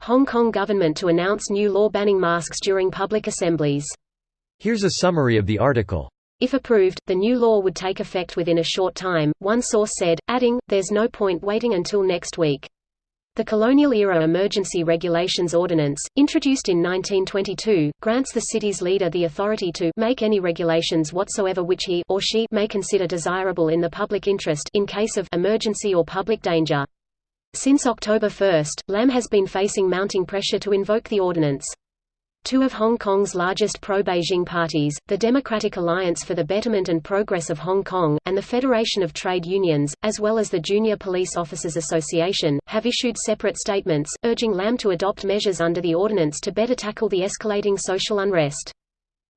Hong Kong government to announce new law banning masks during public assemblies. Here's a summary of the article. If approved, the new law would take effect within a short time, one source said, adding, "There's no point waiting until next week." The colonial-era Emergency Regulations Ordinance, introduced in 1922, grants the city's leader the authority to make any regulations whatsoever which he or she may consider desirable in the public interest in case of emergency or public danger. Since October 1, Lam has been facing mounting pressure to invoke the ordinance. Two of Hong Kong's largest pro-Beijing parties, the Democratic Alliance for the Betterment and Progress of Hong Kong, and the Federation of Trade Unions, as well as the Junior Police Officers Association, have issued separate statements, urging Lam to adopt measures under the ordinance to better tackle the escalating social unrest.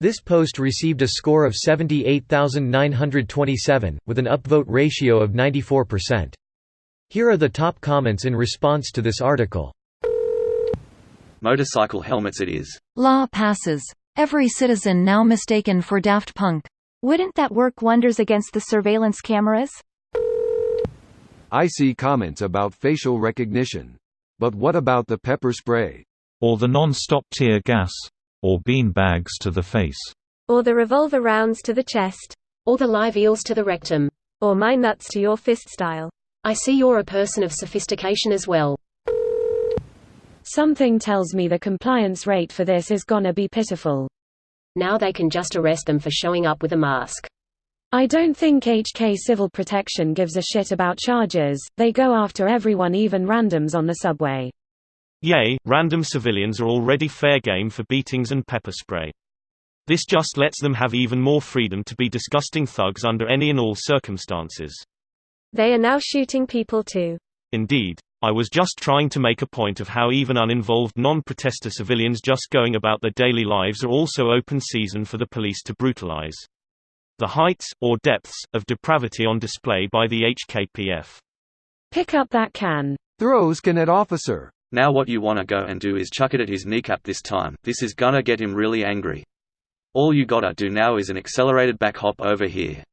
This post received a score of 78,927, with an upvote ratio of 94%. Here are the top comments in response to this article. Motorcycle helmets it is. Law passes. Every citizen now mistaken for Daft Punk. Wouldn't that work wonders against the surveillance cameras? I see comments about facial recognition. But what about the pepper spray? Or the non-stop tear gas? Or bean bags to the face? Or the revolver rounds to the chest? Or the live eels to the rectum? Or my nuts to your fist style? I see you're a person of sophistication as well. Something tells me the compliance rate for this is gonna be pitiful. Now they can just arrest them for showing up with a mask. I don't think HK Civil Protection gives a shit about charges, they go after everyone, even randoms on the subway. Yay, random civilians are already fair game for beatings and pepper spray. This just lets them have even more freedom to be disgusting thugs under any and all circumstances. They are now shooting people too. Indeed. I was just trying to make a point of how even uninvolved non-protester civilians just going about their daily lives are also open season for the police to brutalize. The heights, or depths, of depravity on display by the HKPF. Pick up that can. Throws can at officer. Now what you wanna go and do is chuck it at his kneecap this time. This is gonna get him really angry. All you gotta do now is an accelerated back hop over here.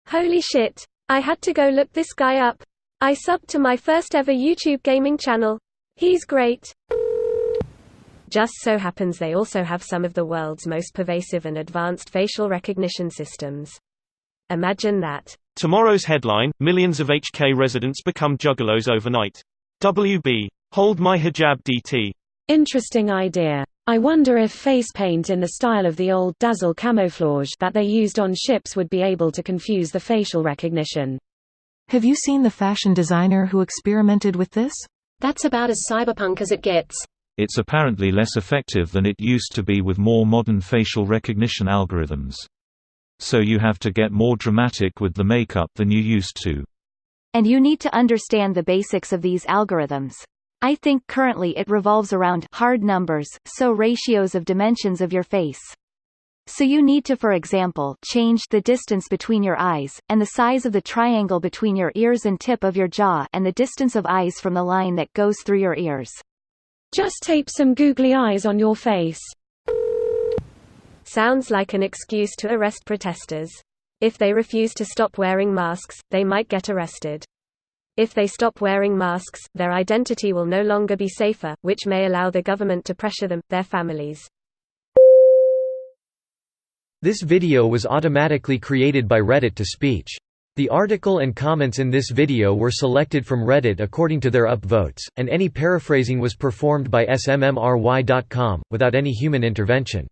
Holy shit. I had to go look this guy up. I subbed to my first ever YouTube gaming channel. He's great. Just so happens they also have some of the world's most pervasive and advanced facial recognition systems. Imagine that. Tomorrow's headline, millions of HK residents become juggalos overnight. WB. Hold my hijab DT. Interesting idea. I wonder if face paint in the style of the old Dazzle camouflage that they used on ships would be able to confuse the facial recognition. Have you seen the fashion designer who experimented with this? That's about as cyberpunk as it gets. It's apparently less effective than it used to be with more modern facial recognition algorithms. So you have to get more dramatic with the makeup than you used to. And you need to understand the basics of these algorithms. I think currently it revolves around hard numbers, so ratios of dimensions of your face. So you need to, for example, change the distance between your eyes, and the size of the triangle between your ears and tip of your jaw, and the distance of eyes from the line that goes through your ears. Just tape some googly eyes on your face. Sounds like an excuse to arrest protesters. If they refuse to stop wearing masks, they might get arrested. If they stop wearing masks, their identity will no longer be safer, which may allow the government to pressure them, their families. This video was automatically created by Reddit to speech. The article and comments in this video were selected from Reddit according to their upvotes, and any paraphrasing was performed by smmry.com, without any human intervention.